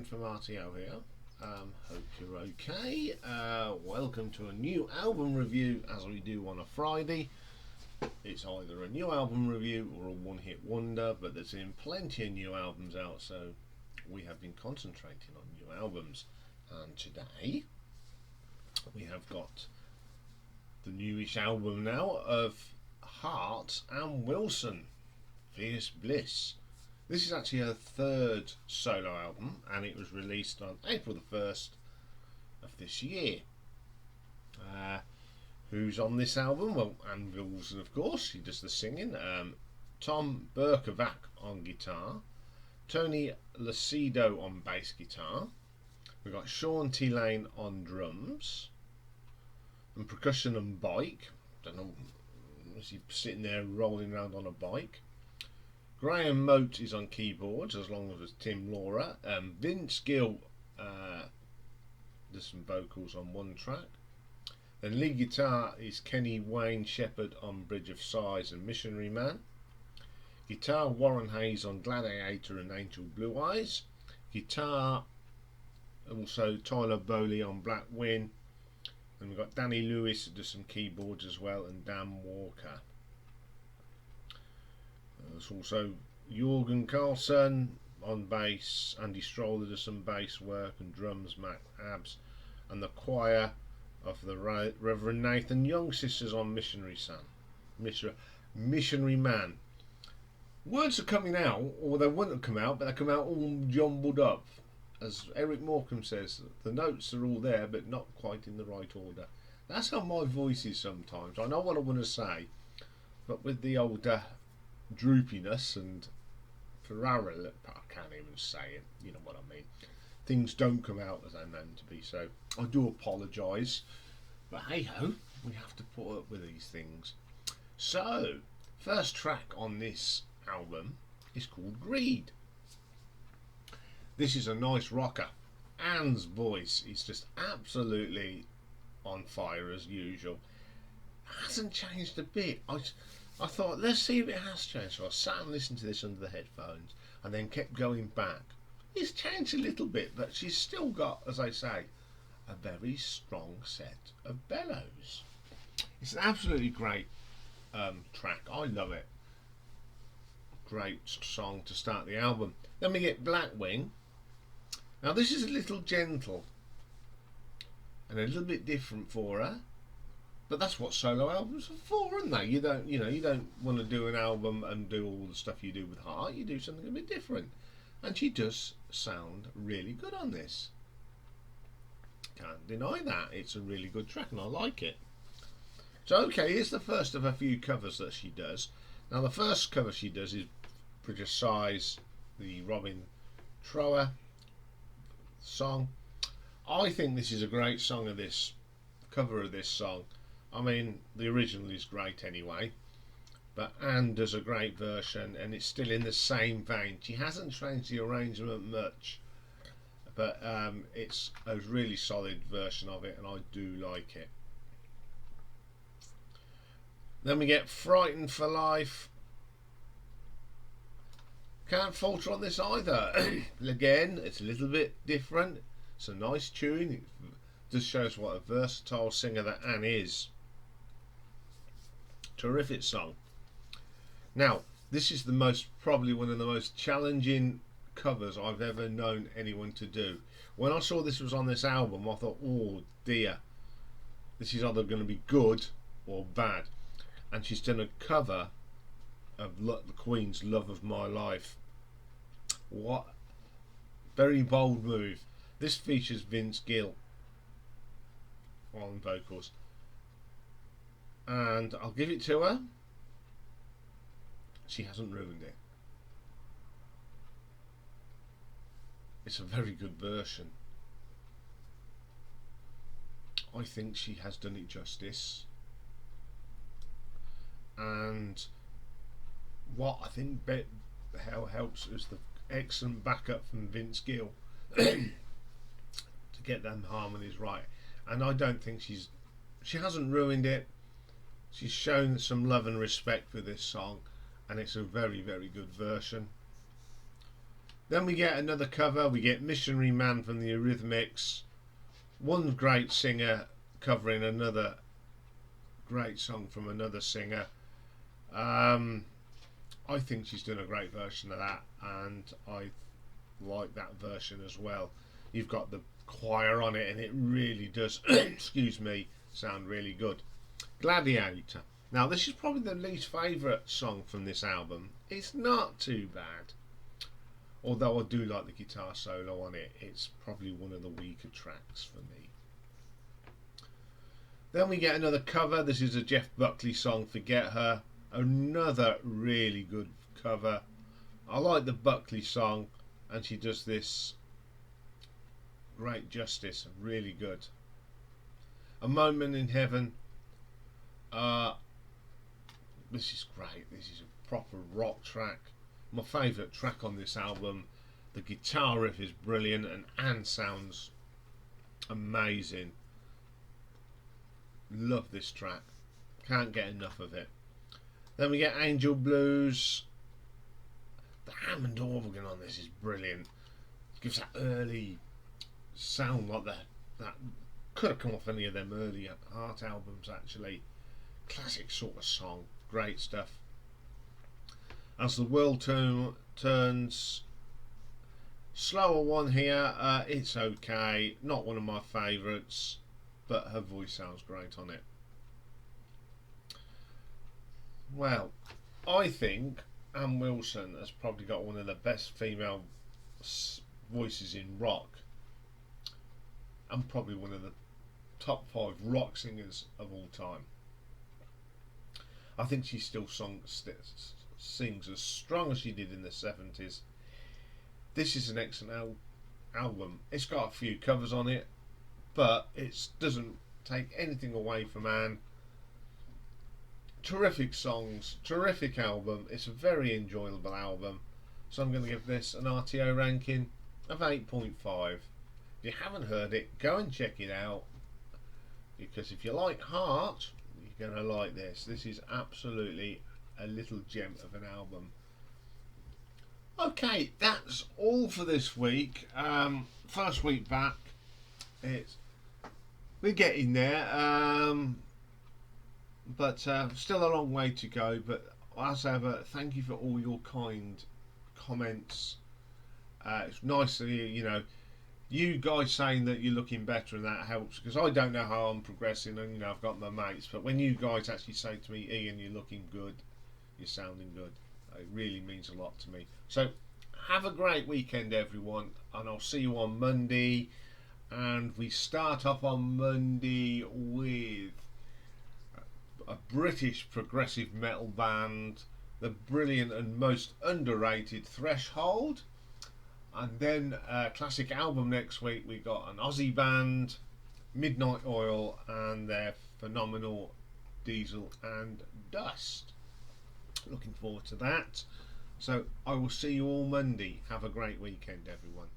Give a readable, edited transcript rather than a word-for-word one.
Iain from RTO here. Hope you're okay. Welcome to a new album review, as we do on a Friday. It's either a new album review or a one-hit wonder, but there's been plenty of new albums out, so we have been concentrating on new albums. And today we have got the newish album now of Hart and Wilson, Fierce Bliss. This is actually her third solo album, and it was released on April the 1st of this year. Who's on this album? Well, Anne Wilson, of course, she does the singing. Tom Berkovac on guitar, Tony Lucido on bass guitar. We've got Sean T. Lane on drums, and percussion and bike. Don't know, is he sitting there rolling around on a bike? Graham Moat is on keyboards, as long as Tim Laura. Vince Gill does some vocals on one track. Then lead guitar is Kenny Wayne Shepherd on Bridge of Sighs and Missionary Man. Guitar Warren Hayes on Gladiator and Angel Blue Eyes. Guitar also Tyler Bowley on Black Wind. And we've got Danny Lewis who does some keyboards as well, and Dan Walker. There's also Jorgen Carlson on bass, Andy Stroller does some bass work, and drums Matt Abbs, and the choir of the Reverend Nathan Young sisters on Missionary Man. Words are coming out, or they wouldn't have come out, but they come out all jumbled up. As Eric Morecambe says, the notes are all there, but not quite in the right order. That's how my voice is sometimes. I know what I want to say, but with the older droopiness and Ferrara, I can't even say it, you know what I mean. Things don't come out as they're meant to be, so I do apologise, but hey ho, we have to put up with these things. So, first track on this album is called Greed. This is a nice rocker. Anne's voice is just absolutely on fire as usual. Hasn't changed a bit. I thought, let's see if it has changed. So I sat and listened to this under the headphones and then kept going back. It's changed a little bit, but she's still got, as I say, a very strong set of bellows. It's an absolutely great track. I love it. Great song to start the album. Then we get Blackwing. Now this is a little gentle and a little bit different for her. But that's what solo albums are for, aren't they? You don't want to do an album and do all the stuff you do with Heart. You do something a bit different, and she does sound really good on this. Can't deny that. It's a really good track, and I like it. So, okay, here's the first of a few covers that she does. Now, the first cover she does is Bridge of Sighs, the Robin Trower song. I think this is a great song of this cover of this song. I mean, the original is great anyway, but Anne does a great version, and it's still in the same vein. She hasn't changed the arrangement much, but it's a really solid version of it, and I do like it. Then we get Frighten for Life. Can't falter on this either. Again, it's a little bit different. It's a nice tune. It just shows what a versatile singer that Anne is. Terrific song. Now, this is probably one of the most challenging covers I've ever known anyone to do. When I saw this was on this album, I thought, oh dear, this is either going to be good or bad. And she's done a cover of the Queen's Love of My Life. What very bold move. This features Vince Gill on vocals, and I'll give it to her, she hasn't ruined it. It's a very good version. I think she has done it justice, and what I think helps is the excellent backup from Vince Gill to get them harmonies right. And I don't think she hasn't ruined it. She's shown some love and respect for this song, and it's a very, very good version. Then we get another cover. We get Missionary Man from the Eurythmics. One great singer covering another great song from another singer. I think she's done a great version of that, and I like that version as well. You've got the choir on it, and it really does, excuse me, sound really good. Gladiator. Now, this is probably the least favourite song from this album. It's not too bad, although I do like the guitar solo on it. It's probably one of the weaker tracks for me. Then we get another cover. This is a Jeff Buckley song, Forget Her. Another really good cover. I like the Buckley song, and she does this great justice. Really good. A Moment in Heaven. This is great. This is a proper rock track. My favourite track on this album. The guitar riff is brilliant, and Anne sounds amazing. Love this track. Can't get enough of it. Then we get Angel Blues. The Hammond organ on this is brilliant. It gives that early sound like that could have come off any of them earlier Heart albums actually. Classic sort of song. Great stuff. As the World turns, slower one here. It's okay. Not one of my favourites, but her voice sounds great on it. Well, I think Anne Wilson has probably got one of the best female voices in rock, and probably one of the top 5 rock singers of all time. I think she still sings as strong as she did in the 70s. This is an excellent album. It's got a few covers on it, but it doesn't take anything away from Anne. Terrific songs, terrific album. It's a very enjoyable album. So I'm going to give this an RTO ranking of 8.5. If you haven't heard it, go and check it out, because if you like Heart, you're going to like this. This is absolutely a little gem of an album. Okay, that's all for this week. First week back. We're getting there. But still a long way to go. But as ever, thank you for all your kind comments. It's nice to hear, you guys saying that you're looking better, and that helps, because I don't know how I'm progressing, and I've got my mates, but when you guys actually say to me, Ian, you're looking good, you're sounding good, it really means a lot to me. So have a great weekend, everyone, and I'll see you on Monday. And we start off on Monday with a British progressive metal band, the brilliant and most underrated Threshold. And then a classic album next week. We got an Aussie band, Midnight Oil, and their phenomenal Diesel and Dust. Looking forward to that. So I will see you all Monday. Have a great weekend, everyone.